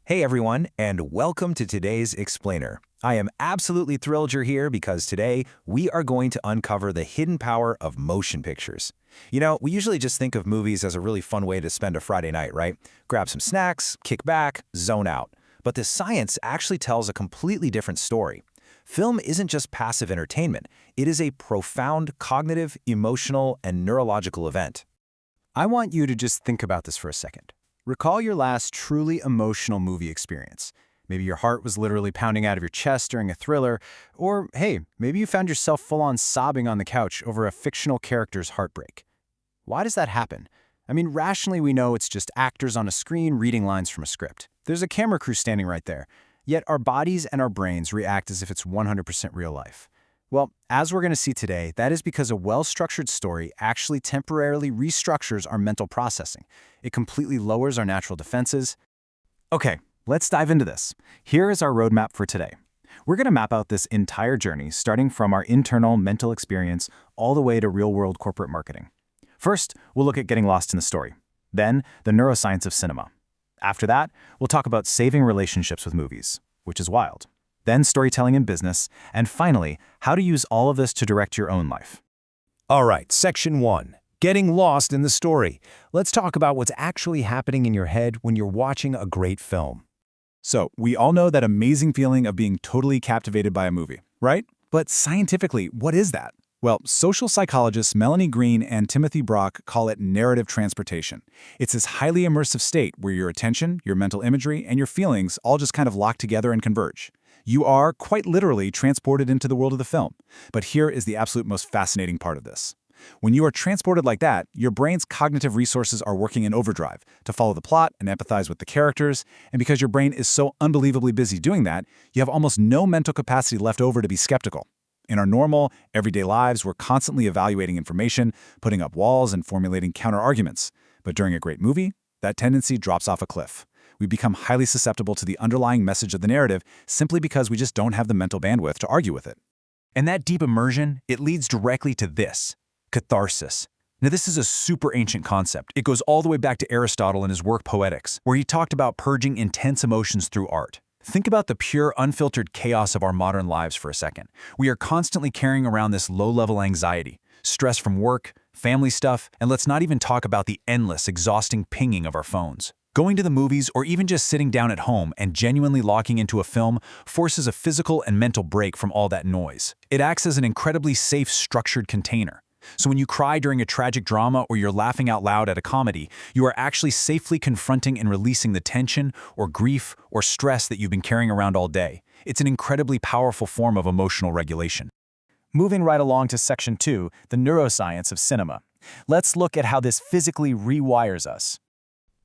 Hey everyone, and welcome to today's Explainer. I am absolutely thrilled you're here because today we are going to uncover the hidden power of motion pictures. We usually just think of movies as a really fun way to spend a Friday night, right? Grab some snacks, kick back, zone out. But the science actually tells a completely different story. Film isn't just passive entertainment. It is a profound cognitive, emotional, and neurological event. I want you to just think about this for a second. Recall your last truly emotional movie experience. Maybe your heart was literally pounding out of your chest during a thriller, or hey, maybe you found yourself full-on sobbing on the couch over a fictional character's heartbreak. Why does that happen? Rationally we know it's just actors on a screen reading lines from a script. There's a camera crew standing right there. Yet our bodies and our brains react as if it's 100% real life. Well, as we're going to see today, that is because a well-structured story actually temporarily restructures our mental processing. It completely lowers our natural defenses. Okay, let's dive into this. Here is our roadmap for today. We're going to map out this entire journey, starting from our internal mental experience all the way to real-world corporate marketing. First, we'll look at getting lost in the story. Then, the neuroscience of cinema. After that, we'll talk about saving relationships with movies, which is wild. Then storytelling in business, and finally, how to use all of this to direct your own life. All right, Section 1. Getting lost in the story. Let's talk about what's actually happening in your head when you're watching a great film. So, we all know that amazing feeling of being totally captivated by a movie, right? But scientifically, what is that? Well, social psychologists Melanie Green and Timothy Brock call it narrative transportation. It's this highly immersive state where your attention, your mental imagery, and your feelings all just kind of lock together and converge. You are, quite literally, transported into the world of the film. But here is the absolute most fascinating part of this. When you are transported like that, your brain's cognitive resources are working in overdrive to follow the plot and empathize with the characters, and because your brain is so unbelievably busy doing that, you have almost no mental capacity left over to be skeptical. In our normal, everyday lives, we're constantly evaluating information, putting up walls, and formulating counter-arguments. But during a great movie, that tendency drops off a cliff. We become highly susceptible to the underlying message of the narrative simply because we just don't have the mental bandwidth to argue with it. And that deep immersion, it leads directly to this, catharsis. Now, this is a super ancient concept. It goes all the way back to Aristotle in his work Poetics, where he talked about purging intense emotions through art. Think about the pure, unfiltered chaos of our modern lives for a second. We are constantly carrying around this low-level anxiety, stress from work, family stuff, and let's not even talk about the endless, exhausting pinging of our phones. Going to the movies or even just sitting down at home and genuinely locking into a film forces a physical and mental break from all that noise. It acts as an incredibly safe, structured container. So when you cry during a tragic drama or you're laughing out loud at a comedy, you are actually safely confronting and releasing the tension or grief or stress that you've been carrying around all day. It's an incredibly powerful form of emotional regulation. Moving right along to Section 2, the neuroscience of cinema. Let's look at how this physically rewires us.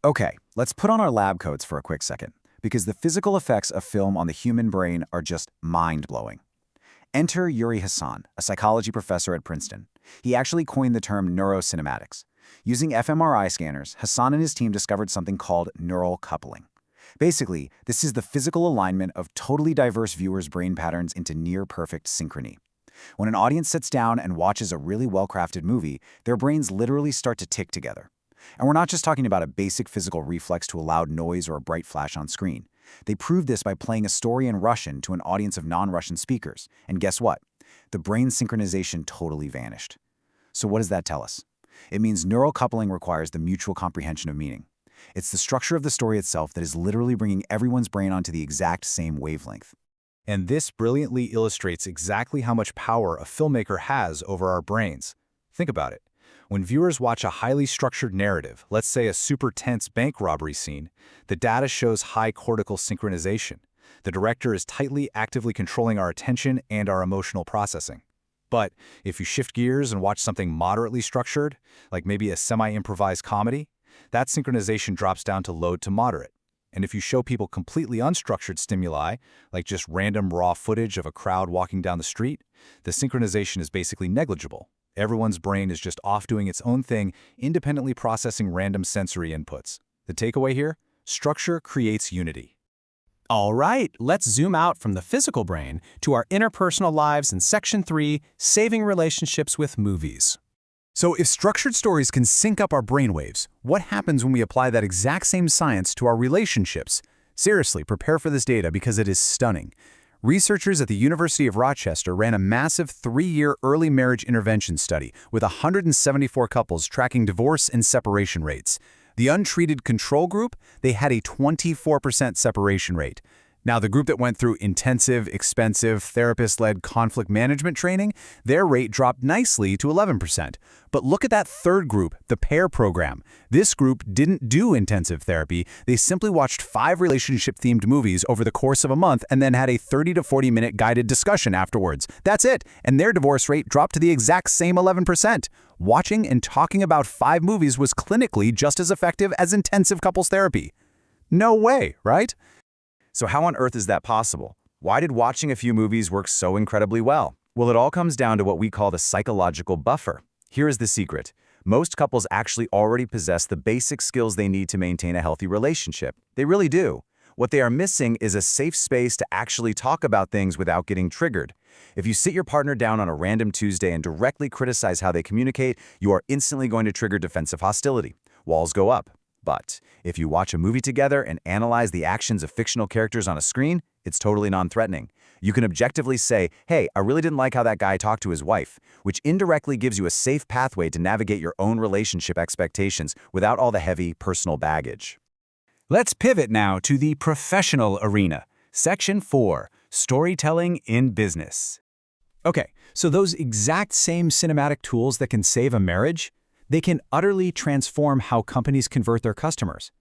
Okay, let's put on our lab coats for a quick second, because the physical effects of film on the human brain are just mind-blowing. Enter Uri Hasson, a psychology professor at Princeton. He actually coined the term neurocinematics. Using fMRI scanners, Hasson and his team discovered something called neural coupling. Basically, this is the physical alignment of totally diverse viewers' brain patterns into near-perfect synchrony. When an audience sits down and watches a really well-crafted movie, their brains literally start to tick together. And we're not just talking about a basic physical reflex to a loud noise or a bright flash on screen. They proved this by playing a story in Russian to an audience of non-Russian speakers. And guess what? The brain synchronization totally vanished. So what does that tell us? It means neural coupling requires the mutual comprehension of meaning. It's the structure of the story itself that is literally bringing everyone's brain onto the exact same wavelength. And this brilliantly illustrates exactly how much power a filmmaker has over our brains. Think about it. When viewers watch a highly structured narrative, let's say a super tense bank robbery scene, the data shows high cortical synchronization. The director is tightly, actively controlling our attention and our emotional processing. But if you shift gears and watch something moderately structured, like maybe a semi-improvised comedy, that synchronization drops down to low to moderate. And if you show people completely unstructured stimuli, like just random raw footage of a crowd walking down the street, the synchronization is basically negligible. Everyone's brain is just off doing its own thing, independently processing random sensory inputs. The takeaway here? Structure creates unity. All right, let's zoom out from the physical brain to our interpersonal lives in Section 3, saving relationships with movies. So if structured stories can sync up our brainwaves, what happens when we apply that exact same science to our relationships? Seriously, prepare for this data because it is stunning. Researchers at the University of Rochester ran a massive 3-year early marriage intervention study with 174 couples tracking divorce and separation rates. The untreated control group, they had a 24% separation rate. Now, the group that went through intensive, expensive, therapist-led conflict management training, their rate dropped nicely to 11%. But look at that third group, the PAIR program. This group didn't do intensive therapy. They simply watched 5 relationship-themed movies over the course of a month and then had a 30 to 40-minute guided discussion afterwards. That's it, and their divorce rate dropped to the exact same 11%. Watching and talking about 5 movies was clinically just as effective as intensive couples therapy. No way, right? So how on earth is that possible? Why did watching a few movies work so incredibly well? Well, it all comes down to what we call the psychological buffer. Here is the secret. Most couples actually already possess the basic skills they need to maintain a healthy relationship. They really do. What they are missing is a safe space to actually talk about things without getting triggered. If you sit your partner down on a random Tuesday and directly criticize how they communicate, you are instantly going to trigger defensive hostility. Walls go up. But if you watch a movie together and analyze the actions of fictional characters on a screen, it's totally non-threatening. You can objectively say, hey, I really didn't like how that guy talked to his wife, which indirectly gives you a safe pathway to navigate your own relationship expectations without all the heavy personal baggage. Let's pivot now to the professional arena. Section 4, Storytelling in Business. Okay, so those exact same cinematic tools that can save a marriage, they can utterly transform how companies convert their customers.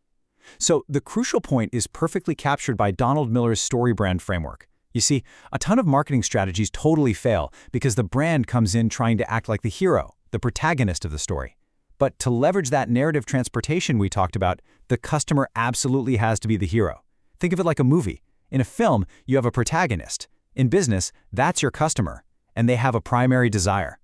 So the crucial point is perfectly captured by Donald Miller's story brand framework. You see, a ton of marketing strategies totally fail because the brand comes in trying to act like the hero, the protagonist of the story. But to leverage that narrative transportation we talked about, the customer absolutely has to be the hero. Think of it like a movie. In a film, you have a protagonist. In business, that's your customer, and they have a primary desire.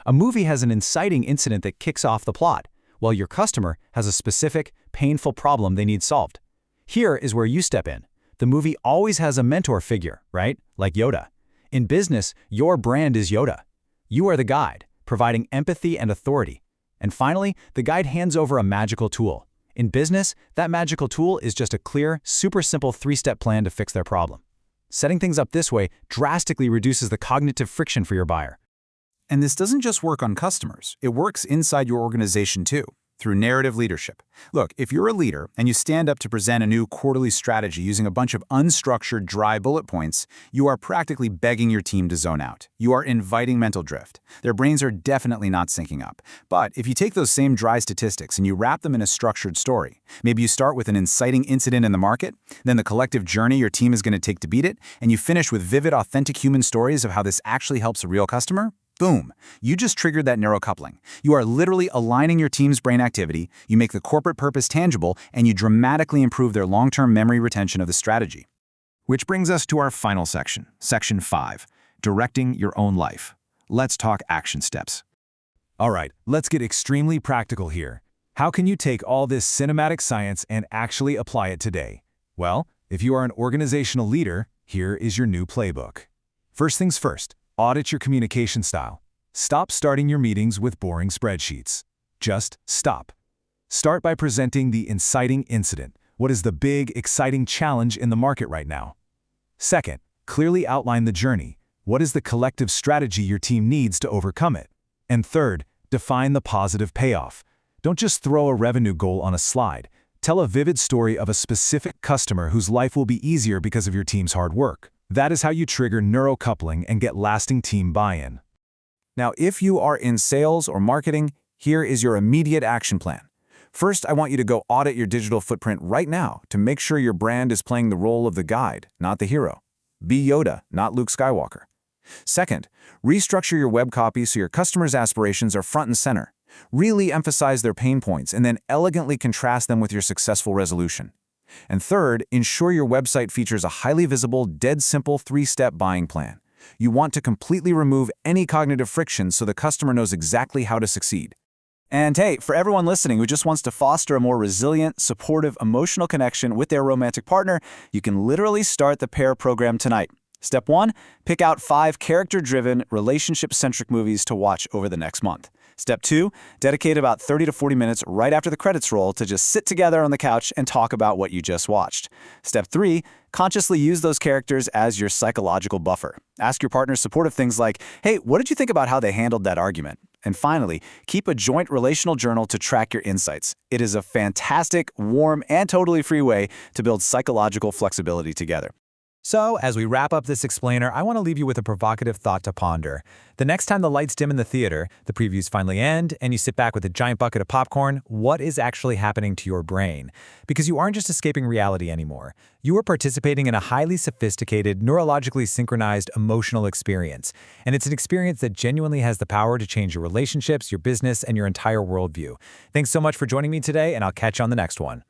A movie has an inciting incident that kicks off the plot, while your customer has a specific, painful problem they need solved. Here is where you step in. The movie always has a mentor figure, right? Like Yoda. In business, your brand is Yoda. You are the guide, providing empathy and authority. And finally, the guide hands over a magical tool. In business, that magical tool is just a clear, super simple 3-step plan to fix their problem. Setting things up this way drastically reduces the cognitive friction for your buyer. And this doesn't just work on customers. It works inside your organization too, through narrative leadership. Look, if you're a leader and you stand up to present a new quarterly strategy using a bunch of unstructured, dry bullet points, you are practically begging your team to zone out. You are inviting mental drift. Their brains are definitely not syncing up. But if you take those same dry statistics and you wrap them in a structured story, maybe you start with an inciting incident in the market, then the collective journey your team is going to take to beat it, and you finish with vivid, authentic human stories of how this actually helps a real customer, boom, you just triggered that neurocoupling. You are literally aligning your team's brain activity, you make the corporate purpose tangible, and you dramatically improve their long-term memory retention of the strategy. Which brings us to our final section, Section 5, Directing Your Own Life. Let's talk action steps. All right, let's get extremely practical here. How can you take all this cinematic science and actually apply it today? Well, if you are an organizational leader, here is your new playbook. First things first. Audit your communication style. Stop starting your meetings with boring spreadsheets. Just stop. Start by presenting the inciting incident. What is the big, exciting challenge in the market right now? Second, clearly outline the journey. What is the collective strategy your team needs to overcome it? And third, define the positive payoff. Don't just throw a revenue goal on a slide. Tell a vivid story of a specific customer whose life will be easier because of your team's hard work. That is how you trigger neurocoupling and get lasting team buy-in. Now, if you are in sales or marketing, here is your immediate action plan. First, I want you to go audit your digital footprint right now to make sure your brand is playing the role of the guide, not the hero. Be Yoda, not Luke Skywalker. Second, restructure your web copy so your customers' aspirations are front and center. Really emphasize their pain points and then elegantly contrast them with your successful resolution. And third, ensure your website features a highly visible, dead simple 3-step buying plan. You want to completely remove any cognitive friction so the customer knows exactly how to succeed. And hey, for everyone listening who just wants to foster a more resilient, supportive, emotional connection with their romantic partner, you can literally start the PAIR program tonight. Step 1, pick out 5 character-driven, relationship-centric movies to watch over the next month. Step 2, dedicate about 30 to 40 minutes right after the credits roll to just sit together on the couch and talk about what you just watched. Step 3, consciously use those characters as your psychological buffer. Ask your partner supportive things like, hey, what did you think about how they handled that argument? And finally, keep a joint relational journal to track your insights. It is a fantastic, warm, and totally free way to build psychological flexibility together. So, as we wrap up this explainer, I want to leave you with a provocative thought to ponder. The next time the lights dim in the theater, the previews finally end, and you sit back with a giant bucket of popcorn, what is actually happening to your brain? Because you aren't just escaping reality anymore. You are participating in a highly sophisticated, neurologically synchronized emotional experience. And it's an experience that genuinely has the power to change your relationships, your business, and your entire worldview. Thanks so much for joining me today, and I'll catch you on the next one.